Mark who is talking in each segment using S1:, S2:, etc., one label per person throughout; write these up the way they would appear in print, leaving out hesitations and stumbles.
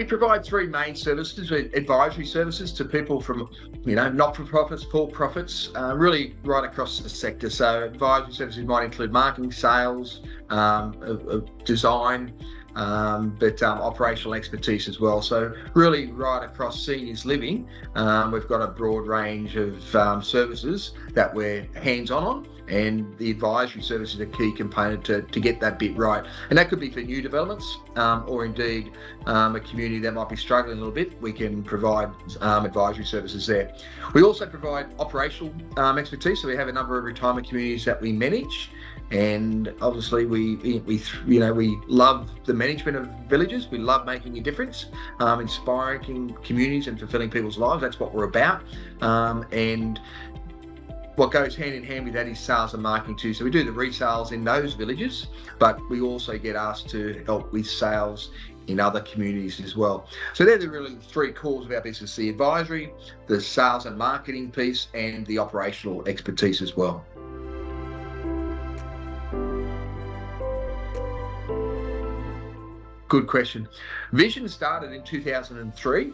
S1: provide three main services: advisory services to people from, not-for-profits, for-profits, really right across the sector. So advisory services might include marketing, sales, design, but operational expertise as well. So really right across seniors living, we've got a broad range of services that we're hands-on, and the advisory service is a key component to get that bit right. And that could be for new developments, or indeed a community that might be struggling a little bit. We can provide advisory services there. We also provide operational expertise. So we have a number of retirement communities that we manage. And obviously we love the management of villages. We love making a difference, inspiring communities and fulfilling people's lives. That's what we're about. And what goes hand in hand with that is sales and marketing too. So we do the resales in those villages, but we also get asked to help with sales in other communities as well. So they're the really three cores of our business: the advisory, the sales and marketing piece, and the operational expertise as well. Good question. Vision started in 2003.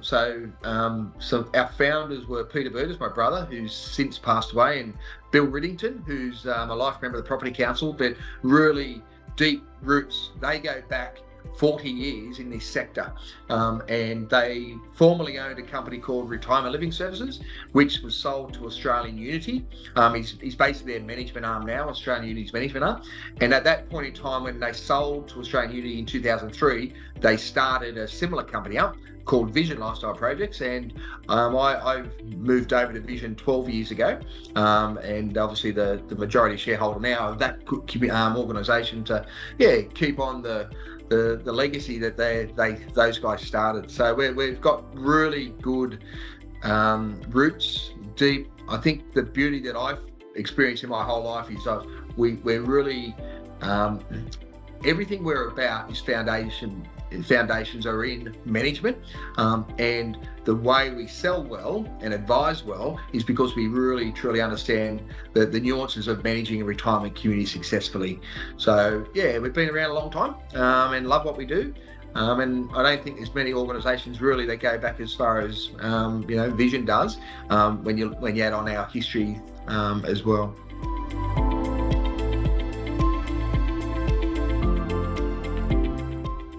S1: So our founders were Peter Burgess, my brother, who's since passed away, and Bill Riddington, who's a life member of the Property Council, but really deep roots. They go back 40 years in this sector, and they formerly owned a company called Retirement Living Services, which was sold to Australian Unity. He's basically their management arm now, Australian Unity's management arm. And at that point in time, when they sold to Australian Unity in 2003, they started a similar company up called Vision Lifestyle Projects, and I've moved over to Vision 12 years ago, and obviously the majority shareholder now of that organisation to keep on the legacy that those guys started. So we've got really good roots, deep. I think the beauty that I've experienced in my whole life is we're really everything we're about is foundations are in management, and the way we sell well and advise well is because we really truly understand the nuances of managing a retirement community successfully. So we've been around a long time, and love what we do, and I don't think there's many organisations really that go back as far as Vision does, when you add on our history as well.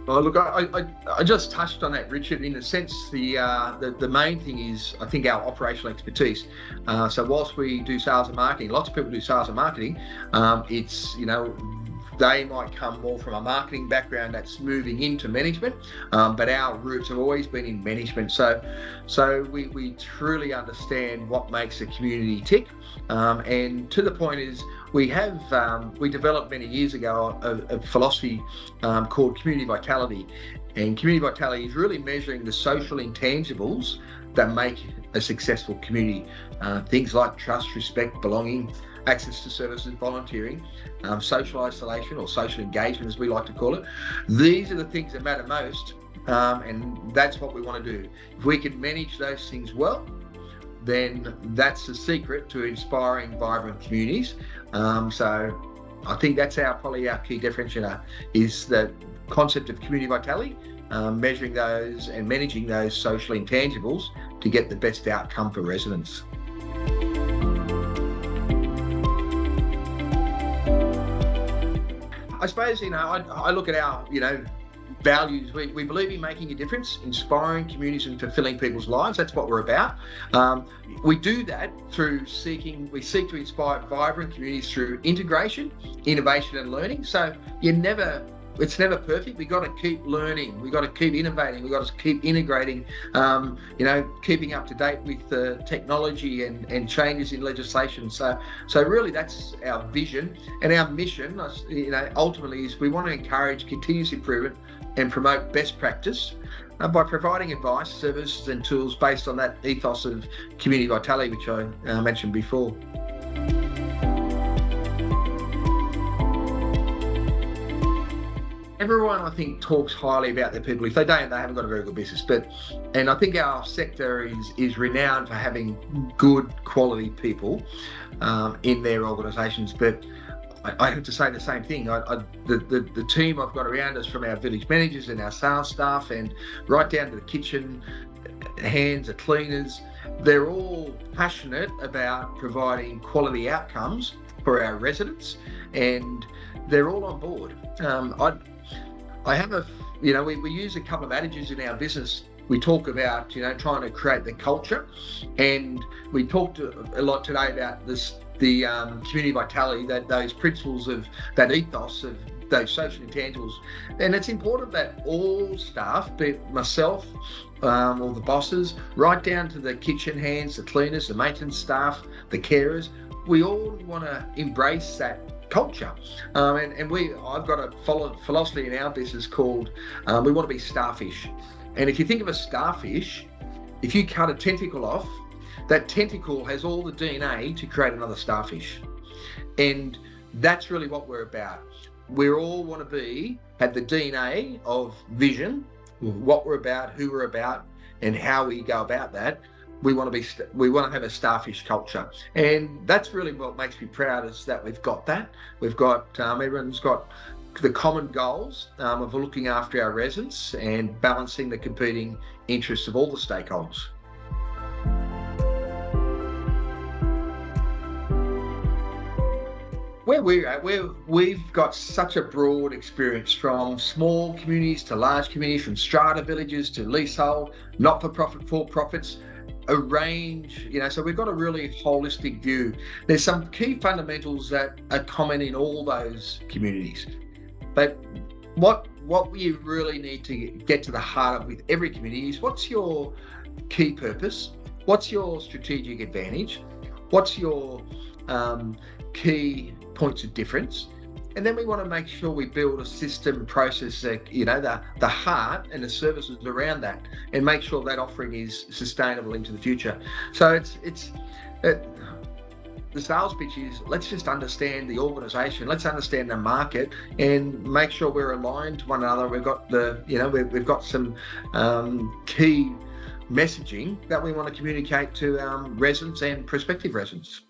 S1: Oh, look, I just touched on that, Richard. In a sense, the main thing is, I think, our operational expertise. So whilst we do sales and marketing, lots of people do sales and marketing. It's they might come more from a marketing background that's moving into management, but our roots have always been in management. So we truly understand what makes a community tick, and to the point is we developed many years ago a philosophy called Community Vitality, and Community Vitality is really measuring the social intangibles that make a successful community. Things like trust, respect, belonging, access to services, volunteering, social isolation or social engagement as we like to call it. These are the things that matter most, and that's what we want to do. If we can manage those things well, then that's the secret to inspiring vibrant communities. So I think that's probably our key differentiator, is the concept of community vitality, measuring those and managing those social intangibles to get the best outcome for residents. I suppose, I look at our, values. We believe in making a difference, inspiring communities and fulfilling people's lives. That's what we're about. We do that through we seek to inspire vibrant communities through integration, innovation and learning. So it's never perfect. We've got to keep learning. We've got to keep innovating. We've got to keep integrating, keeping up to date with the technology and changes in legislation. So really that's our vision, and our mission, ultimately is we want to encourage continuous improvement and promote best practice by providing advice, services and tools based on that ethos of community vitality, which I mentioned before. Everyone, I think, talks highly about their people. If they don't, they haven't got a very good business. And I think our sector is renowned for having good quality people in their organisations. But I have to say the same thing. The team I've got around us, from our village managers and our sales staff, and right down to the kitchen hands, the cleaners, they're all passionate about providing quality outcomes for our residents, and they're all on board. I have we use a couple of adages in our business. We talk about, trying to create the culture, and we talked a lot today about the community vitality, those principles of that ethos of those social intangibles. And it's important that all staff, be it myself or the bosses, right down to the kitchen hands, the cleaners, the maintenance staff, the carers, we all want to embrace that culture. I've got a philosophy in our business called we want to be starfish. And if you think of a starfish, if you cut a tentacle off, that tentacle has all the DNA to create another starfish. And that's really what we're about. We all want to have the DNA of vision, what we're about, who we're about, and how we go about that. We want to have a starfish culture. And that's really what makes me proud, is that we've got that. We've got, everyone's got the common goals of looking after our residents and balancing the competing interests of all the stakeholders. Where we're at, we've got such a broad experience, from small communities to large communities, from strata villages to leasehold, not-for-profit, for-profits, a range, so we've got a really holistic view. There's some key fundamentals that are common in all those communities. But what we really need to get to the heart of with every community is, what's your key purpose? What's your strategic advantage? What's your key points of difference? And then we want to make sure we build a system process that, the heart and the services around that, and make sure that offering is sustainable into the future. So the sales pitch is, let's just understand the organisation, let's understand the market, and make sure we're aligned to one another. We've got we've got some key messaging that we want to communicate to residents and prospective residents.